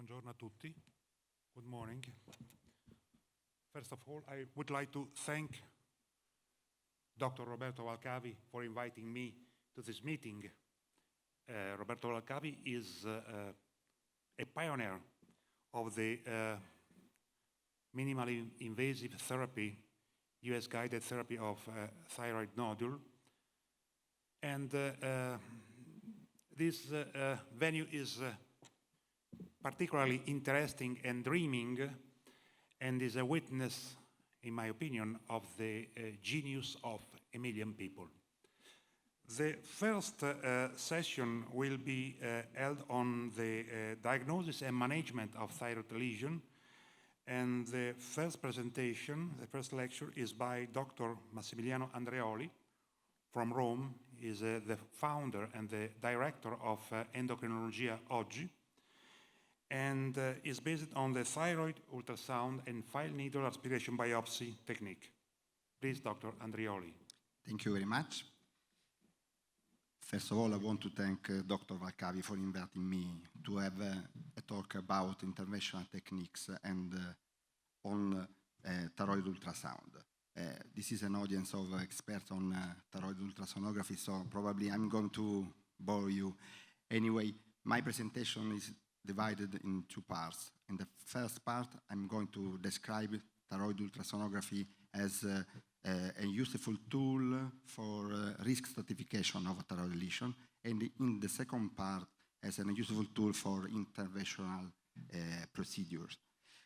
Buongiorno a tutti. Good morning. First of all, I would like to thank Dr. Roberto Valcavi for inviting me to this meeting. Roberto Valcavi is a pioneer of the minimally invasive therapy, US-guided therapy of thyroid nodule. And this venue is particularly interesting and dreaming, and is a witness, in my opinion, of the genius of a million people. The first session will be held on the diagnosis and management of thyroid lesion, and the first presentation, the first lecture, is by Dr. Massimiliano Andreoli from Rome. He is the founder and the director of Endocrinologia Oggi, and is based on the thyroid ultrasound and file needle aspiration biopsy technique. Please, Dr. Andreoli. Thank you very much. First of all, I want to thank Dr. Valcavi for inviting me to have a talk about interventional techniques and on thyroid ultrasound. This is an audience of experts on thyroid ultrasonography, so probably I'm going to bore you. Anyway, my presentation is divided in two parts. In the first part, I'm going to describe thyroid ultrasonography as a useful tool for risk stratification of a thyroid lesion, and in the second part, as a useful tool for interventional procedures.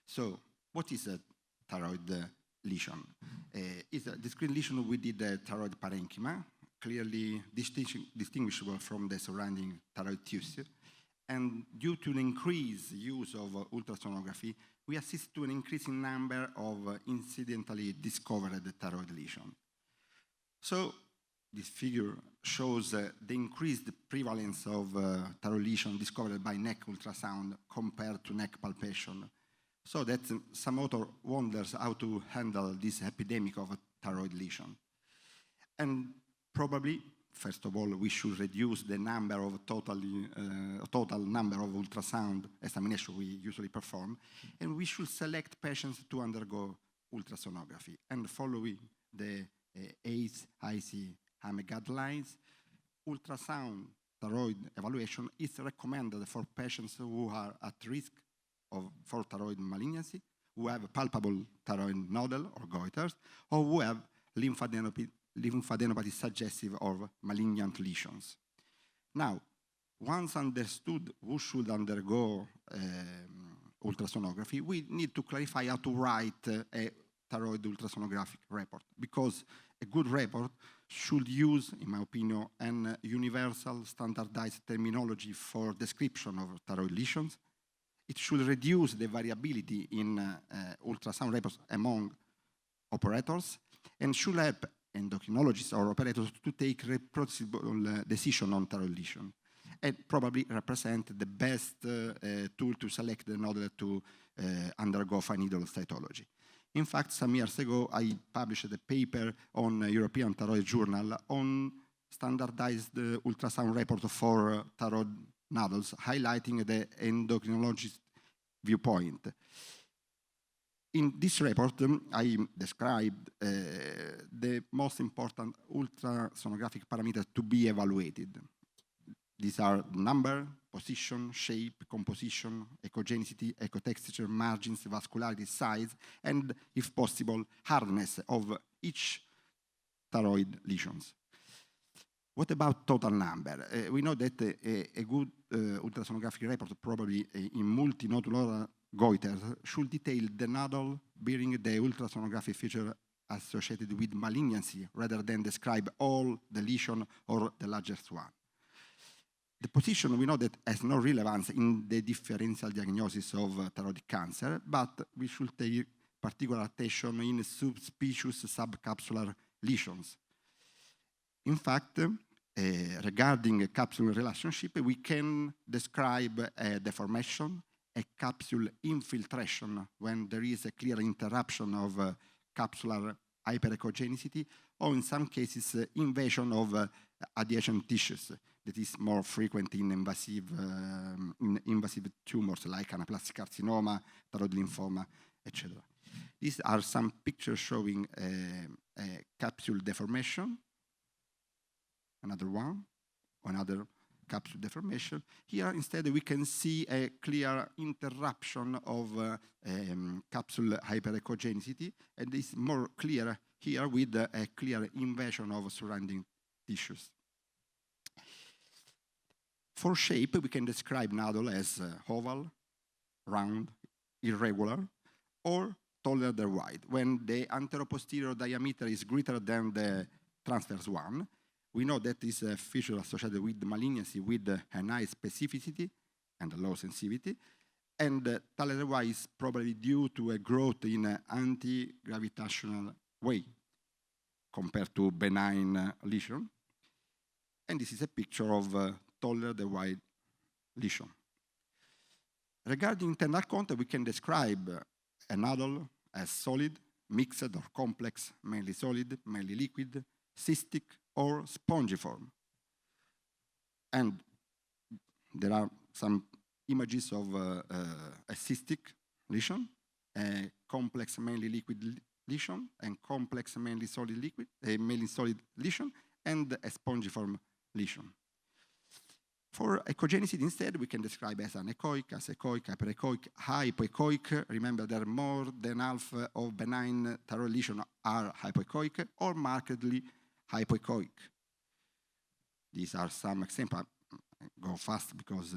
So, what is a thyroid lesion? It's a discrete lesion within the thyroid parenchyma, clearly distinguishable from the surrounding thyroid tissue. And due to the increased use of ultrasonography, we assist to an increasing number of incidentally discovered thyroid lesions. So this figure shows the increased prevalence of thyroid lesions discovered by neck ultrasound compared to neck palpation. So that some author wonders how to handle this epidemic of thyroid lesion. And probably, first of all, we should reduce the number of total number of ultrasound examinations we usually perform, and we should select patients to undergo ultrasonography. And following the ACE/ICH-AME guidelines, ultrasound thyroid evaluation is recommended for patients who are at risk for thyroid malignancy, who have palpable thyroid nodule or goiters, or who have lymphadenopathy suggestive of malignant lesions. Now, once understood who should undergo ultrasonography, we need to clarify how to write a thyroid ultrasonographic report, because a good report should use, in my opinion, an universal standardized terminology for description of thyroid lesions. It should reduce the variability in ultrasound reports among operators, and should help endocrinologists or operators to take reproducible decision on thyroid lesion, and probably represent the best tool to select the nodule to undergo fine needle cytology. In fact, some years ago, I published a paper on European Thyroid Journal on standardized ultrasound report for thyroid nodules, highlighting the endocrinologist viewpoint. In this report, I described the most important ultrasonographic parameters to be evaluated. These are number, position, shape, composition, echogenicity, echotexture, margins, vascularity, size, and, if possible, hardness of each thyroid lesions. What about total number? We know that a good ultrasonographic report, probably in multinodular goiters, should detail the nodule bearing the ultrasonographic feature associated with malignancy, rather than describe all the lesion or the largest one. The position, we know that has no relevance in the differential diagnosis of thyroid cancer, but we should take particular attention in subspecies subcapsular lesions. In fact, regarding a capsule relationship, we can describe a deformation, a capsule infiltration when there is a clear interruption of capsular hyperechogenicity, or in some cases, invasion of adjacent tissues, that is more frequent in invasive tumors like anaplastic carcinoma, thyroid lymphoma, etc. These are some pictures showing a capsule deformation. Another one, another capsule deformation. Here, instead, we can see a clear interruption of capsule hyperechogenicity, and it's more clear here with a clear invasion of surrounding tissues. For shape, we can describe nodules as oval, round, irregular, or taller than wide. When the anteroposterior diameter is greater than the transverse one, we know that this is a feature associated with malignancy with a high specificity and a low sensitivity, and taller than wide is probably due to a growth in an anti-gravitational way compared to benign lesion. And this is a picture of taller than wide lesion. Regarding internal content, we can describe a nodule as solid, mixed or complex, mainly solid, mainly liquid, cystic, or spongiform. And there are some images of a cystic lesion, a complex, mainly liquid lesion, and complex, mainly solid liquid, mainly solid lesion, and a spongiform lesion. For echogenicity, instead, we can describe as anechoic, asechoic, hyperechoic, hypoechoic. Remember that more than half of benign thyroid lesions are hypoechoic or markedly hypoechoic. These are some examples. I go fast because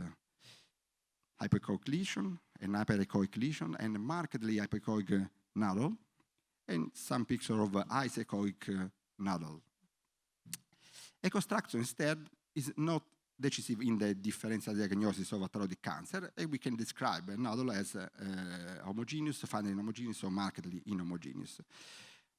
hypoechoic lesion, an hyperechoic lesion, and markedly hypoechoic nodule, and some picture of isechoic nodule. Echostructure, instead, is not decisive in the differential diagnosis of a thyroid cancer, and we can describe a nodule as homogeneous, finely homogeneous, or markedly inhomogeneous.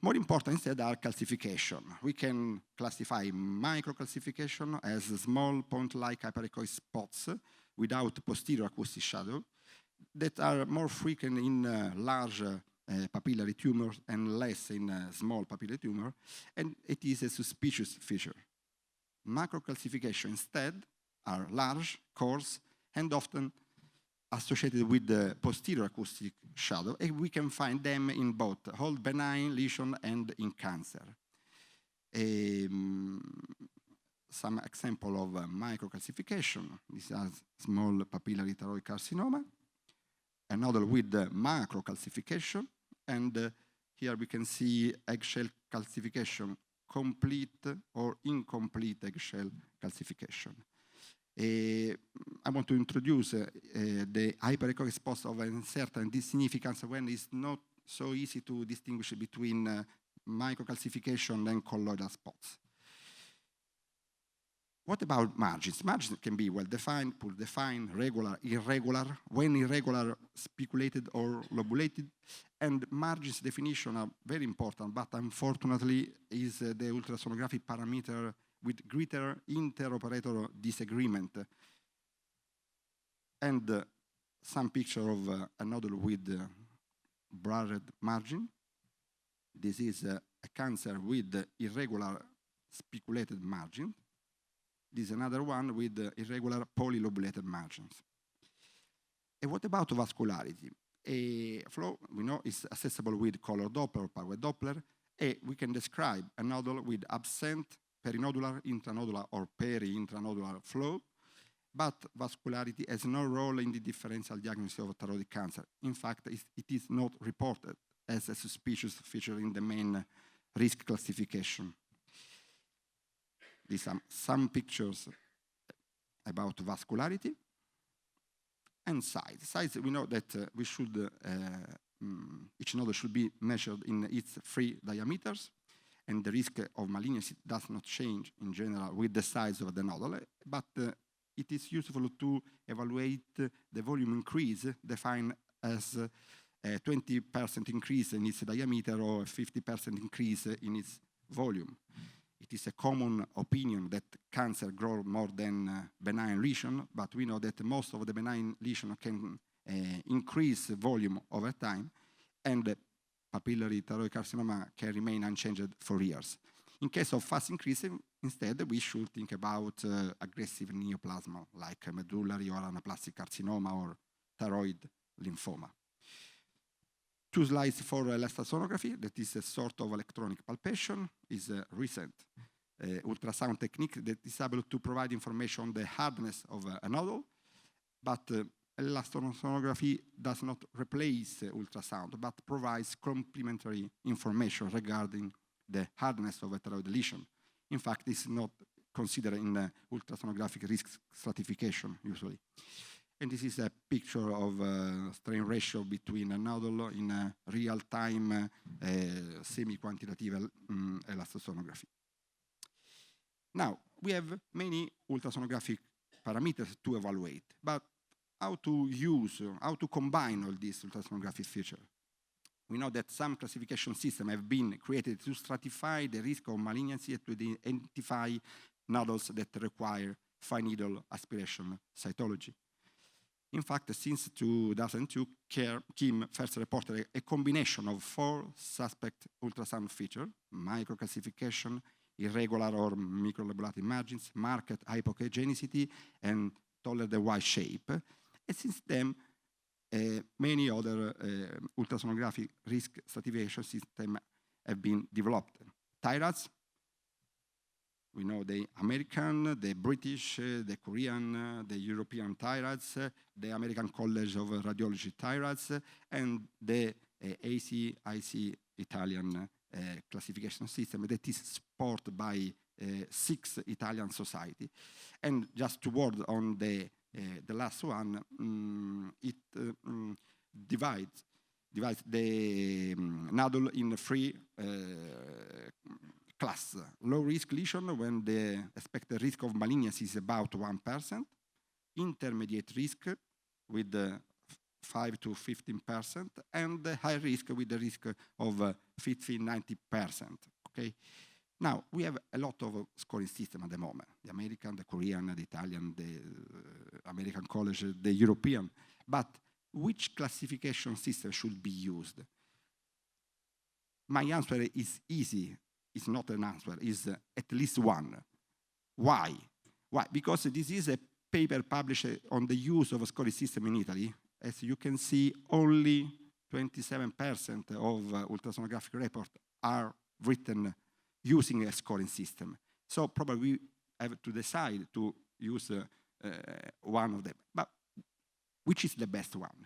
More important, instead, are calcification. We can classify microcalcification as small point-like hyperechoic spots without posterior acoustic shadow that are more frequent in large papillary tumors and less in small papillary tumor, and it is a suspicious feature. Macrocalcification, instead, are large, coarse, and often associated with the posterior acoustic shadow, and we can find them in both whole benign lesion and in cancer. Some example of microcalcification. This is small papillary thyroid carcinoma, a nodule with macrocalcification, and here we can see eggshell calcification, complete or incomplete eggshell calcification. I want to introduce the hyperechoic spots of uncertain significance when it's not so easy to distinguish between microcalcification and colloidal spots. What about margins? Margins can be well-defined, poor-defined, regular, irregular, when irregular, spiculated or lobulated, and margins definition are very important, but unfortunately is the ultrasonographic parameter with greater inter-operator disagreement. And some picture of a nodule with blurred margin. This is a cancer with irregular spiculated margin. This is another one with irregular polylobulated margins. And what about vascularity? A flow, we know, is accessible with color Doppler or power Doppler, and we can describe a nodule with absent perinodular, intranodular, or peri-intranodular flow, but vascularity has no role in the differential diagnosis of thyroid cancer. In fact, it is not reported as a suspicious feature in the main risk classification. These are some pictures about vascularity and size. Size, we know that we should, each nodule should be measured in its 3 diameters, and the risk of malignancy does not change in general with the size of the nodule, but it is useful to evaluate the volume increase defined as a 20% increase in its diameter or a 50% increase in its volume. It is a common opinion that cancer grows more than benign lesion, but we know that most of the benign lesion can increase volume over time, and papillary thyroid carcinoma can remain unchanged for years. In case of fast increase, Instead, we should think about aggressive neoplasm like medullary or anaplastic carcinoma or thyroid lymphoma. 2 slides for elastosonography, that is a sort of electronic palpation, is a recent ultrasound technique that is able to provide information on the hardness of a nodule, but elastosonography does not replace ultrasound, but provides complementary information regarding the hardness of a thyroid lesion. In fact, it's not considered in ultrasonographic risk stratification usually. And this is a picture of strain ratio between a nodule in a real-time semi-quantitative elastosonography. Now, we have many ultrasonographic parameters to evaluate, but how to combine all these ultrasonographic features? We know that some classification systems have been created to stratify the risk of malignancy and to identify nodules that require fine needle aspiration cytology. In fact, since 2002, Kim first reported a combination of 4 suspect ultrasound features: microcalcification, irregular or microlobulated margins, marked hypokegenicity, and tolerant Y shape. And since then, many other ultrasonographic risk stratification systems have been developed. Thyroids, we know the American, the British, the Korean, the European thyroids, the American College of Radiology thyroids, and the ACIC Italian classification system that is supported by 6 Italian societies. And just to word on the last one, it divides the nodule in 3 class. Low risk lesion when the expected risk of malignancy is about 1%, intermediate risk with 5 to 15%, and high risk with the risk of 50-90%. Okay. Now, we have a lot of scoring systems at the moment: the American, the Korean, the Italian, the American College, the European. But which classification system should be used? My answer is easy. It's not an answer. It's at least one. Why? Why? Because this is a paper published on the use of a scoring system in Italy. As you can see, only 27% of ultrasonographic reports are written using a scoring system. So probably we have to decide to use one of them. But which is the best one?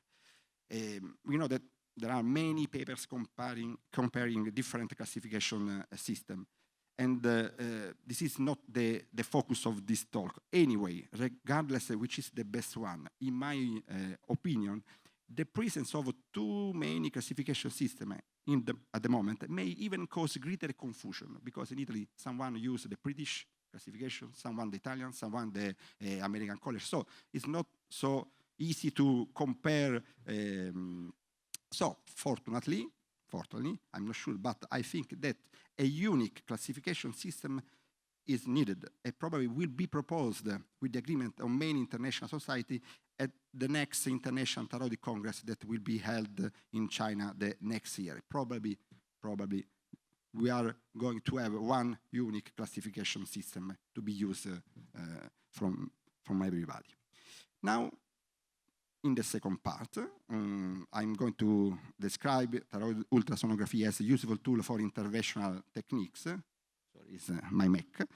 We know that there are many papers comparing different classification systems. And this is not the focus of this talk. Anyway, regardless of which is the best one, in my opinion, the presence of 2 main classification systems at the moment may even cause greater confusion, because in Italy, someone uses the British classification, someone the Italian, someone the American College. So it's not so easy to compare. So fortunately, I'm not sure, but I think that a unique classification system is needed and probably will be proposed with the agreement of many international society at the next International Thyroid Congress that will be held in China the next year. Probably we are going to have one unique classification system to be used from everybody. Now, in the second part, I'm going to describe thyroid ultrasonography as a useful tool for interventional techniques. Sorry, it's my Mac.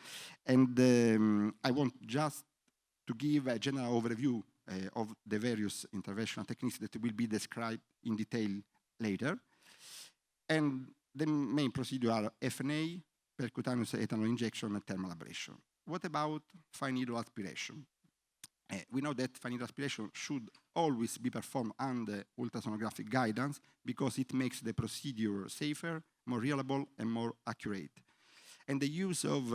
And I want just to give a general overview of the various interventional techniques that will be described in detail later. And the main procedure are FNAB, percutaneous ethanol injection, and thermal ablation. What about fine needle aspiration? We know that fine needle aspiration should always be performed under ultrasonographic guidance because it makes the procedure safer, more reliable, and more accurate. And the use of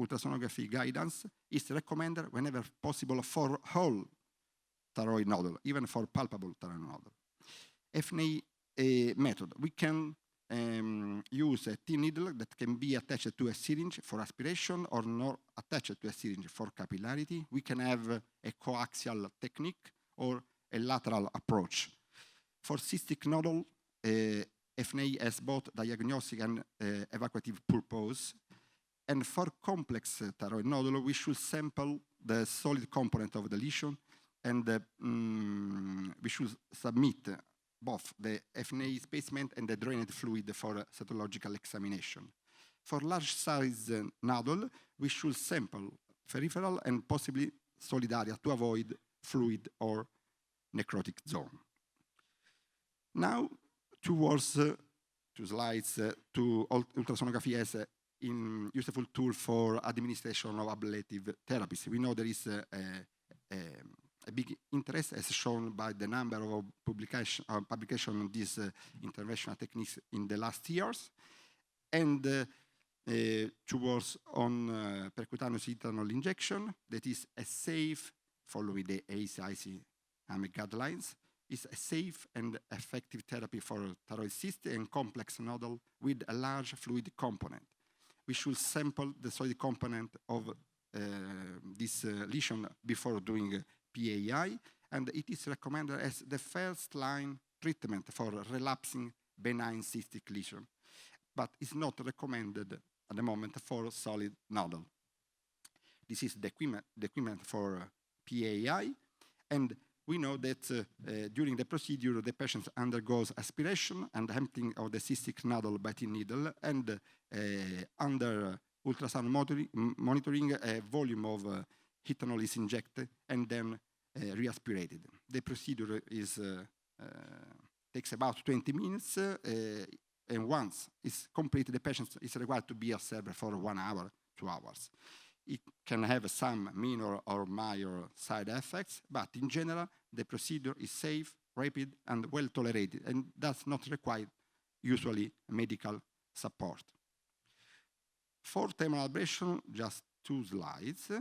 ultrasonography guidance is recommended whenever possible for whole thyroid nodule, even for palpable thyroid nodule. FNAB method, we can use a thin needle that can be attached to a syringe for aspiration or not attached to a syringe for capillarity. We can have a coaxial technique or a lateral approach. For cystic nodule, FNAB has both diagnostic and evacuative purpose. And for complex thyroid nodule, we should sample the solid component of the lesion, and we should submit both the FNAB specimen and the drained fluid for cytological examination. For large size nodule, we should sample peripheral and possibly solid area to avoid fluid or necrotic zone. Now, two slides to ultrasonography as a useful tool for administration of ablative therapies. We know there is a big interest, as shown by the number of publication on these interventional techniques in the last years, and towards on percutaneous ethanol injection that is a safe, following the ACIC guidelines, is a safe and effective therapy for thyroid cyst and complex nodule with a large fluid component. We should sample the solid component of this lesion before doing PAI, and it is recommended as the first line treatment for relapsing benign cystic lesion, but is not recommended at the moment for solid nodule. This is the equipment for PAI, and we know that during the procedure, the patient undergoes aspiration and emptying of the cystic nodule by thin needle, and under ultrasound monitoring, a volume of ethanol is injected and then reaspirated. The procedure takes about 20 minutes, and once it's completed, the patient is required to be observed for 1 hour, 2 hours. It can have some minor or major side effects, but in general, the procedure is safe, rapid, and well tolerated, and does not require usually medical support. For thermal ablation, just 2 slides.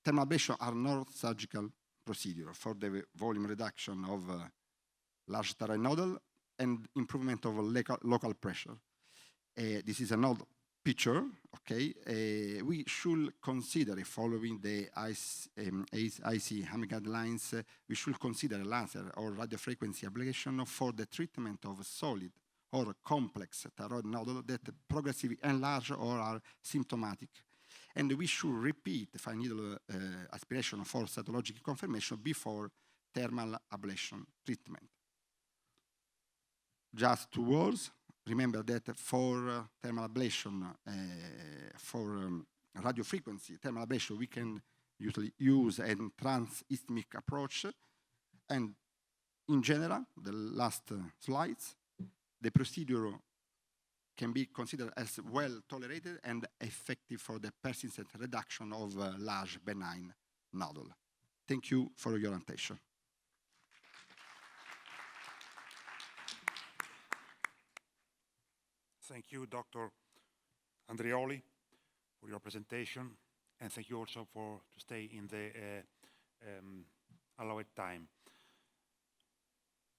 Thermal ablation are not surgical procedure for the volume reduction of large thyroid nodule and improvement of local pressure. This is another picture, okay? We should consider, following the IC guidelines, we should consider laser or radiofrequency ablation for the treatment of solid or complex thyroid nodule that progressively enlarge or are symptomatic. And we should repeat the fine needle aspiration for cytological confirmation before thermal ablation treatment. Just 2 words. Remember that for thermal ablation, for radiofrequency thermal ablation, we can usually use a trans-isthmic approach. And in general, the last slides, the procedure can be considered as well tolerated and effective for the persistent reduction of large benign nodule. Thank you for your attention. Thank you, Dr. Andreoli, for your presentation, and thank you also to stay in the allowed time.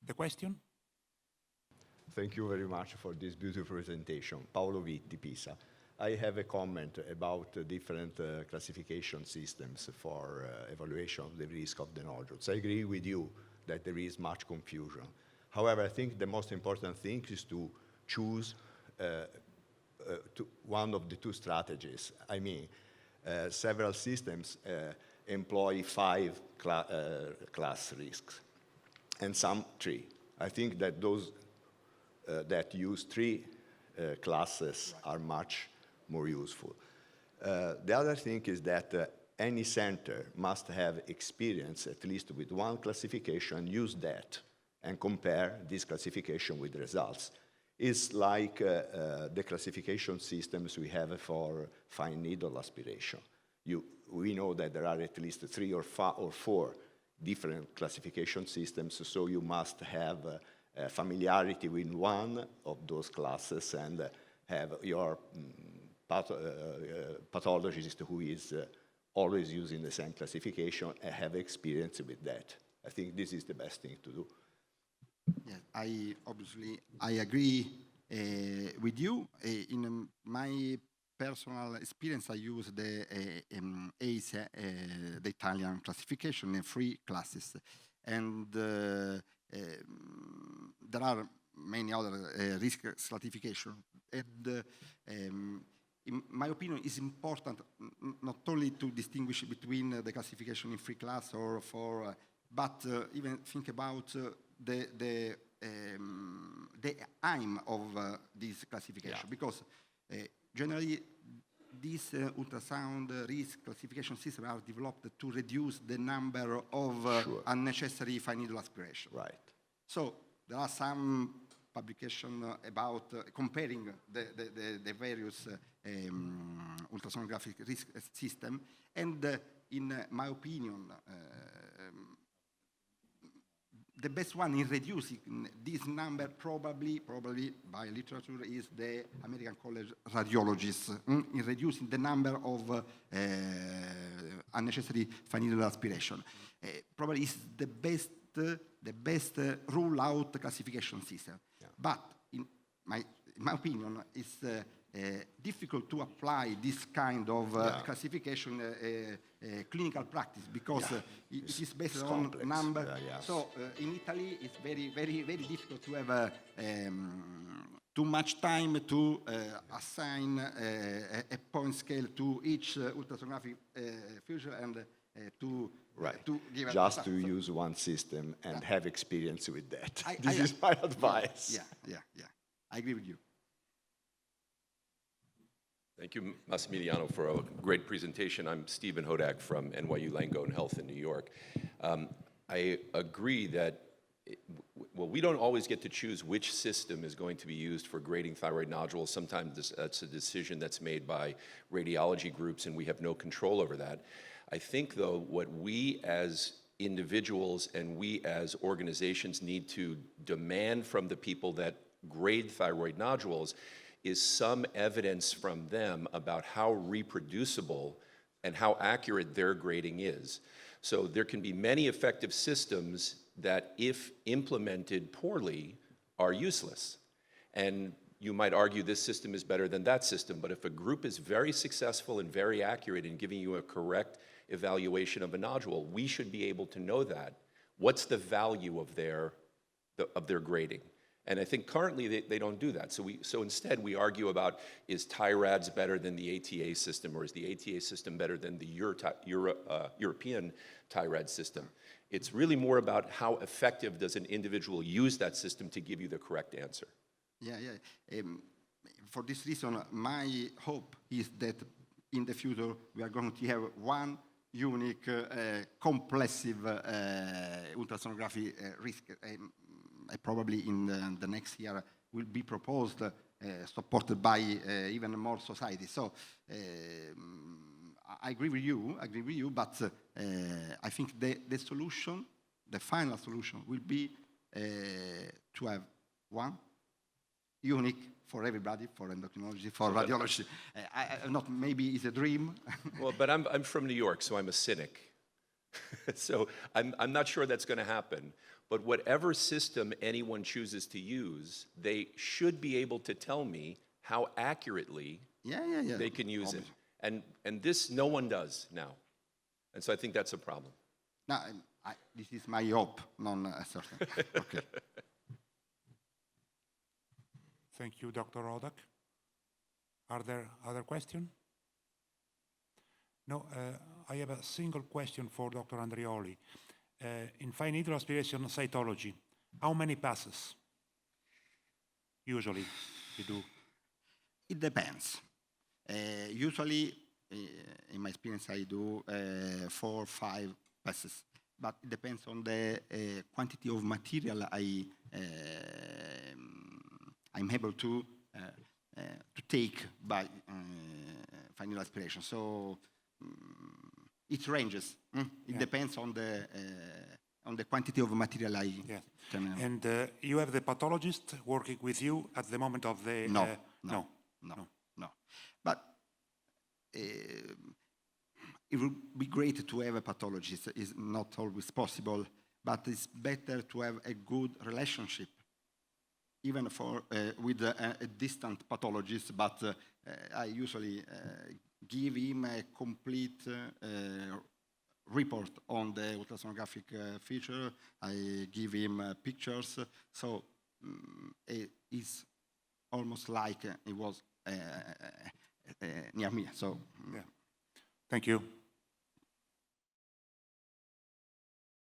The question? Thank you very much for this beautiful presentation. Paolo Vitti, Pisa. I have a comment about different classification systems for evaluation of the risk of the nodules. I agree with you that there is much confusion. However, I think the most important thing is to choose one of the 2 strategies. I mean, several systems employ 5 class risks, and some 3. I think that those that use 3 classes are much more useful. The other thing is that any center must have experience, at least with one classification, use that, and compare this classification with results. It's like the classification systems we have for fine needle aspiration. We know that there are at least 3 or 4 different classification systems, so you must have familiarity with one of those classes and have your pathologist who is always using the same classification and have experience with that. I think this is the best thing to do. Yeah, I agree with you. In my personal experience, I use the ACE, the Italian classification in 3 classes. And there are many other risk stratification, and in my opinion, it's important not only to distinguish between the classification in free class or for, but even think about the aim of this classification, because generally these ultrasound risk classification systems are developed to reduce the number of unnecessary fine needle aspiration. Right. So there are some publications about comparing the various ultrasonographic risk system, and in my opinion, the best one in reducing this number, probably by literature, is the American College of Radiologists, in reducing the number of unnecessary fine needle aspiration. Probably is the best rule-out classification system. Yeah. But in my opinion, it's difficult to apply this kind of classification clinical practice, because it is based on number. So in Italy, it's very difficult to have too much time to assign a point scale to each ultrasonographic fusion and to give just to use one system and have experience with that. This is my advice. Yeah. I agree with you. Thank you, Massimiliano, for a great presentation. I'm Stephen Hodak from NYU Langone Health in New York. I agree that, we don't always get to choose which system is going to be used for grading thyroid nodules. Sometimes that's a decision that's made by radiology groups, and we have no control over that. I think, though, what we as individuals and we as organizations need to demand from the people that grade thyroid nodules is some evidence from them about how reproducible and how accurate their grading is. So there can be many effective systems that, if implemented poorly, are useless. And you might argue this system is better than that system, but if a group is very successful and very accurate in giving you a correct evaluation of a nodule, we should be able to know that. What's the value of their grading? And I think currently they don't do that. So instead we argue about, is TIRADS better than the ATA system, or is the ATA system better than the European TIRAD system? It's really more about how effective does an individual use that system to give you the correct answer. For this reason, my hope is that in the future we are going to have one unique, complexive ultrasonography risk. Probably in the next year will be proposed, supported by even more society. So I agree with you, but I think the solution, the final solution, will be to have one unique for everybody, for endocrinology, for radiology. Not maybe it's a dream. Well, but I'm from New York, so I'm a cynic. So I'm not sure that's going to happen. But whatever system anyone chooses to use, they should be able to tell me how accurately they can use it. And this no one does now. And so I think that's a problem. No, this is my hope, non-certain. Okay. Thank you, Dr. Hodak. Are there other questions? No, I have a single question for Dr. Andrioli. In fine needle aspiration cytology, how many passes usually you do? It depends. Usually, in my experience, I do 4 or 5 passes, but it depends on the quantity of material I'm able to take by fine needle aspiration. So it ranges. It depends on the quantity of material I can. And you have the pathologist working with you at the moment of the... No. But it would be great to have a pathologist. It's not always possible, but it's better to have a good relationship, even with a distant pathologist. But I usually give him a complete report on the ultrasonographic feature. I give him pictures. So it's almost like it was near me. So Yeah. Thank you.